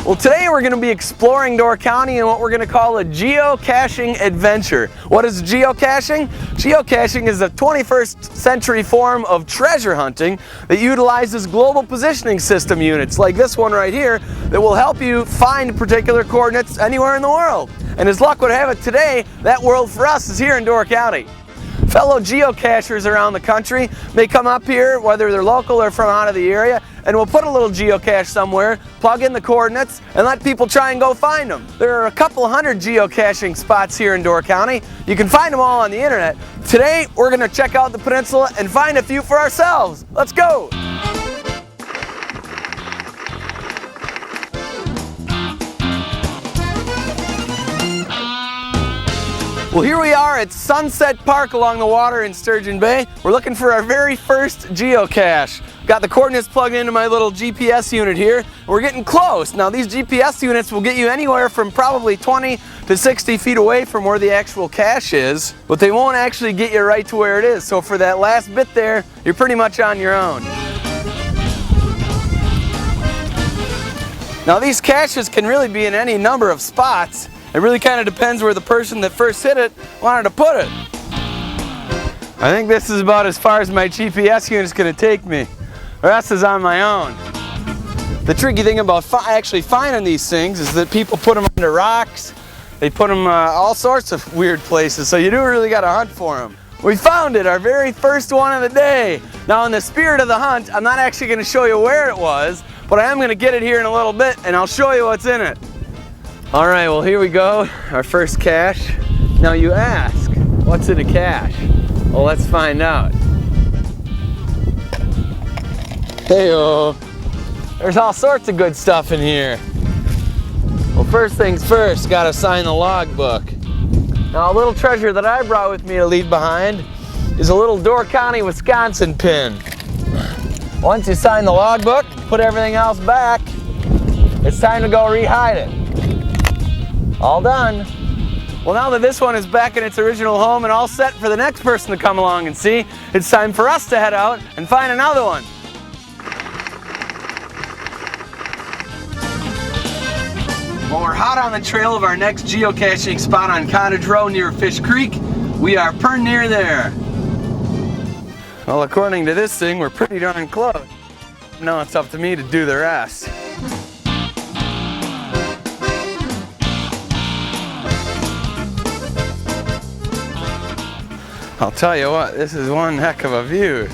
Well, today we're going to be exploring Door County in what we're going to call a geocaching adventure. What is geocaching? Geocaching is a 21st century form of treasure hunting that utilizes global positioning system units like this one right here that will help you find particular coordinates anywhere in the world. And as luck would have it today, that world for us is here in Door County. Fellow geocachers around the country may come up here, whether they're local or from out of the area, and we'll put a little geocache somewhere, plug in the coordinates, and let people try and go find them. There are a couple hundred geocaching spots here in Door County. You can find them all on the internet. Today, we're going to check out the peninsula and find a few for ourselves. Let's go! Well, here we are at Sunset Park along the water in Sturgeon Bay. We're looking for our very first geocache. Got the coordinates plugged into my little GPS unit here. We're getting close. Now these GPS units will get you anywhere from probably 20 to 60 feet away from where the actual cache is, but they won't actually get you right to where it is. So for that last bit there, you're pretty much on your own. Now these caches can really be in any number of spots. It really kind of depends where the person that first hit it wanted to put it. I think this is about as far as my GPS unit is going to take me. The rest is on my own. The tricky thing about actually finding these things is that people put them under rocks. They put them all sorts of weird places, so you do really got to hunt for them. We found it, our very first one of the day. Now in the spirit of the hunt, I'm not actually going to show you where it was, but I am going to get it here in a little bit and I'll show you what's in it. All right, well here we go, our first cache. Now you ask, what's in a cache? Well, let's find out. Hey-oh, there's all sorts of good stuff in here. Well, first things first, gotta sign the logbook. Now a little treasure that I brought with me to leave behind is a little Door County, Wisconsin pin. Once you sign the logbook, put everything else back, it's time to go rehide it. All done. Well, now that this one is back in its original home and all set for the next person to come along and see, it's time for us to head out and find another one. Well, we're hot on the trail of our next geocaching spot on Cottage Row near Fish Creek. We are pretty near there. Well, according to this thing, we're pretty darn close. Now it's up to me to do the rest. I'll tell you what, this is one heck of a view.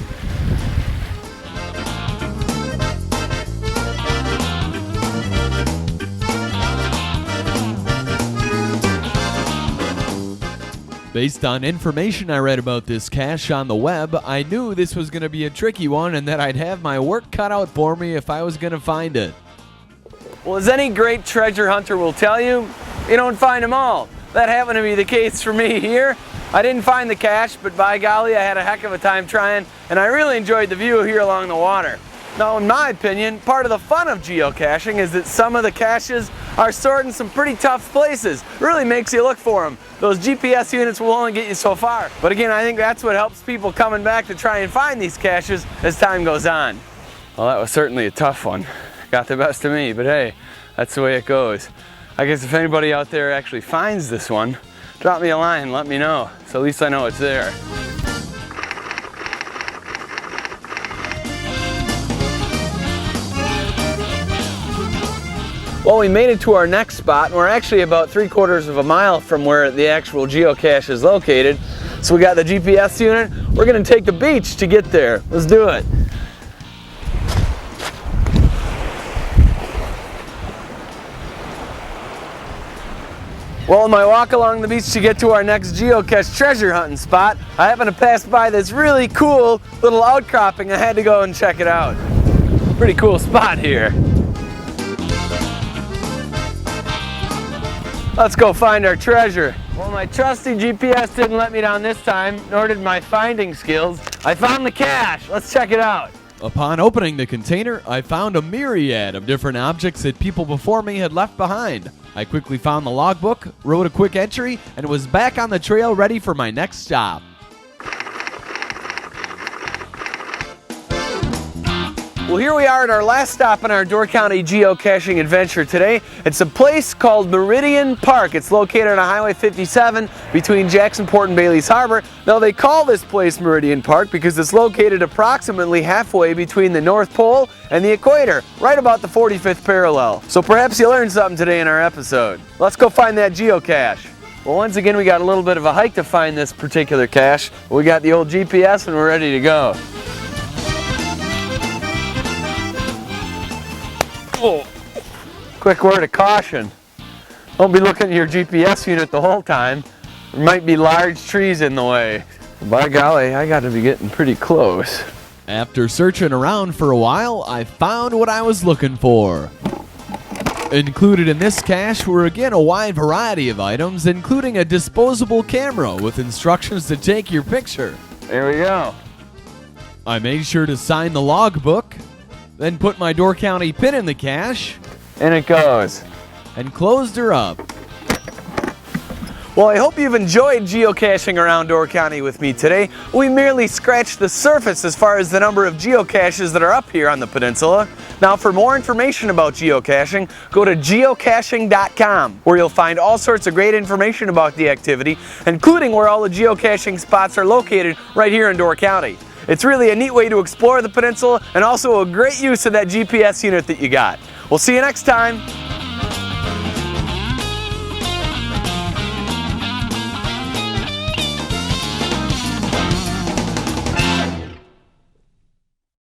Based on information I read about this cache on the web, I knew this was going to be a tricky one and that I'd have my work cut out for me if I was going to find it. Well, as any great treasure hunter will tell you, you don't find them all. That happened to be the case for me here. I didn't find the cache, but by golly, I had a heck of a time trying, and I really enjoyed the view here along the water. Now, in my opinion, part of the fun of geocaching is that some of the caches are stored in some pretty tough places. It really makes you look for them. Those GPS units will only get you so far. But again, I think that's what helps people coming back to try and find these caches as time goes on. Well, that was certainly a tough one. Got the best of me, but hey, that's the way it goes. I guess if anybody out there actually finds this one, drop me a line and let me know, so at least I know it's there. Well, we made it to our next spot, and we're actually about 3/4 of a mile from where the actual geocache is located. So we got the GPS unit. We're going to take the beach to get there. Let's do it. Well, on my walk along the beach to get to our next geocache treasure hunting spot, I happened to pass by this really cool little outcropping. I had to go and check it out. Pretty cool spot here. Let's go find our treasure. Well, my trusty GPS didn't let me down this time, nor did my finding skills. I found the cache. Let's check it out. Upon opening the container, I found a myriad of different objects that people before me had left behind. I quickly found the logbook, wrote a quick entry, and was back on the trail ready for my next stop. Well, here we are at our last stop in our Door County geocaching adventure today. It's a place called Meridian Park. It's located on Highway 57 between Jacksonport and Bailey's Harbor. Now, they call this place Meridian Park because it's located approximately halfway between the North Pole and the equator, right about the 45th parallel. So perhaps you learned something today in our episode. Let's go find that geocache. Well, once again, we got a little bit of a hike to find this particular cache. We got the old GPS and we're ready to go. Oh. Quick word of caution. Don't be looking at your GPS unit the whole time. There might be large trees in the way. By golly, I got to be getting pretty close. After searching around for a while, I found what I was looking for. Included in this cache were again a wide variety of items, including a disposable camera with instructions to take your picture. There we go. I made sure to sign the logbook, then put my Door County pin in the cache, And it goes. and closed her up. Well, I hope you've enjoyed geocaching around Door County with me today. We merely scratched the surface as far as the number of geocaches that are up here on the peninsula. Now, for more information about geocaching, go to geocaching.com, where you'll find all sorts of great information about the activity, including where all the geocaching spots are located right here in Door County. It's really a neat way to explore the peninsula and also a great use of that GPS unit that you got. We'll see you next time.